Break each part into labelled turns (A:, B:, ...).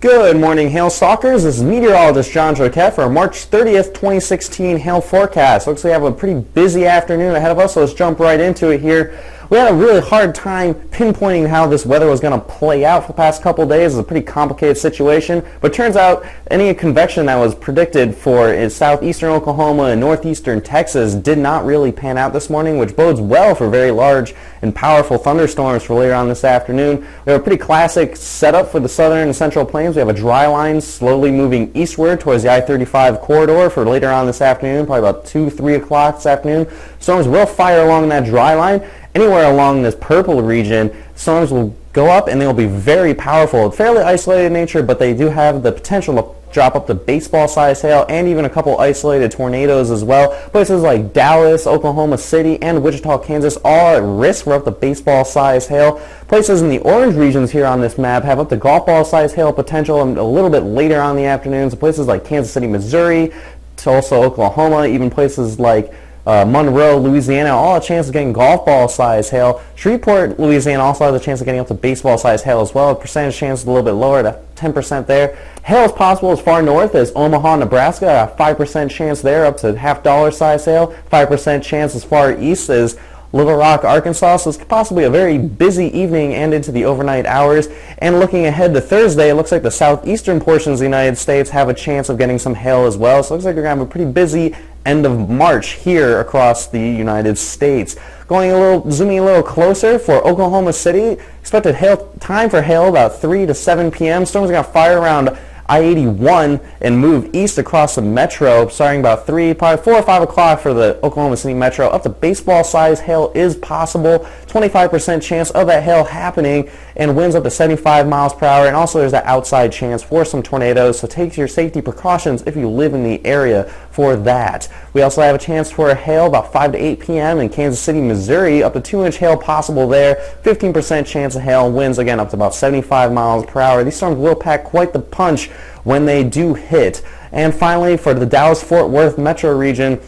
A: Good morning, Hail Stalkers. This is meteorologist John Choquette for our March 30th, 2016 hail forecast. Looks like we have a pretty busy afternoon ahead of us, so let's jump right into it here. We had a really hard time pinpointing how this weather was going to play out for the past couple of days. It's a pretty complicated situation, but it turns out any convection that was predicted for southeastern Oklahoma and northeastern Texas did not really pan out this morning, which bodes well for very large and powerful thunderstorms for later on this afternoon. We have a pretty classic setup for the southern and central plains. We have a dry line slowly moving eastward towards the I-35 corridor for later on this afternoon, probably about 2, 3 o'clock this afternoon. Storms will fire along that dry line. Anywhere along this purple region, storms will go up and they will be very powerful. Fairly isolated in nature, but they do have the potential to drop up to baseball-sized hail and even a couple isolated tornadoes as well. Places like Dallas, Oklahoma City, and Wichita, Kansas all at risk for up to baseball-sized hail. Places in the orange regions here on this map have up to golf ball-sized hail potential a little bit later on in the afternoon. So places like Kansas City, Missouri, Tulsa, Oklahoma, even places like Monroe, Louisiana, all a chance of getting golf ball size hail. Shreveport, Louisiana also has a chance of getting up to baseball size hail as well. A percentage chance is a little bit lower at 10% there. Hail is possible as far north as Omaha, Nebraska, a 5% chance there up to $half size hail. 5% chance as far east as Little Rock, Arkansas, so it's possibly a very busy evening and into the overnight hours. And looking ahead to Thursday, it looks like the southeastern portions of the United States have a chance of getting some hail as well. So it looks like we're going to have a pretty busy end of March here across the United States. Zooming a little closer for Oklahoma City, expected time for hail about 3 to 7 p.m. Storms are going to fire around I-81 and move east across the metro starting about 3, probably 4 or 5 o'clock for the Oklahoma City metro. Up to baseball-sized hail is possible. 25% chance of that hail happening, and winds up to 75 miles per hour. And also there's that outside chance for some tornadoes, so take your safety precautions if you live in the area for that. We also have a chance for a hail about 5 to 8 p.m. in Kansas City, Missouri. Up to 2-inch hail possible there. 15% chance of hail. Winds again up to about 75 miles per hour. These storms will pack quite the punch when they do hit. And finally, for the Dallas-Fort Worth metro region,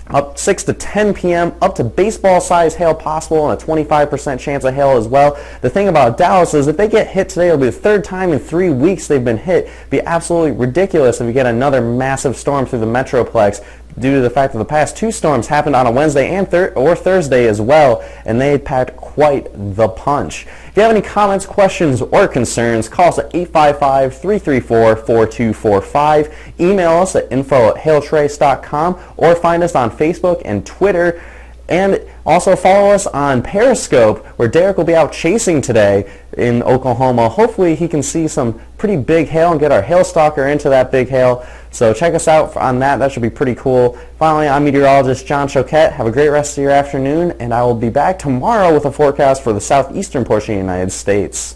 A: up 6 to 10 p.m., up to baseball-sized hail possible and a 25% chance of hail as well. The thing about Dallas is if they get hit today, it'll be the third time in 3 weeks they've been hit. It'd be absolutely ridiculous if you get another massive storm through the metroplex, due to the fact that the past 2 storms happened on a Wednesday and or Thursday as well, and they packed quite the punch. If you have any comments, questions, or concerns, call us at 855-334-4245. Email us at info@hailtrace.com or find us on Facebook and Twitter. And also follow us on Periscope, where Derek will be out chasing today in Oklahoma. Hopefully he can see some pretty big hail and get our hail stalker into that big hail. So check us out on that. That should be pretty cool. Finally, I'm meteorologist John Choquette. Have a great rest of your afternoon, and I will be back tomorrow with a forecast for the southeastern portion of the United States.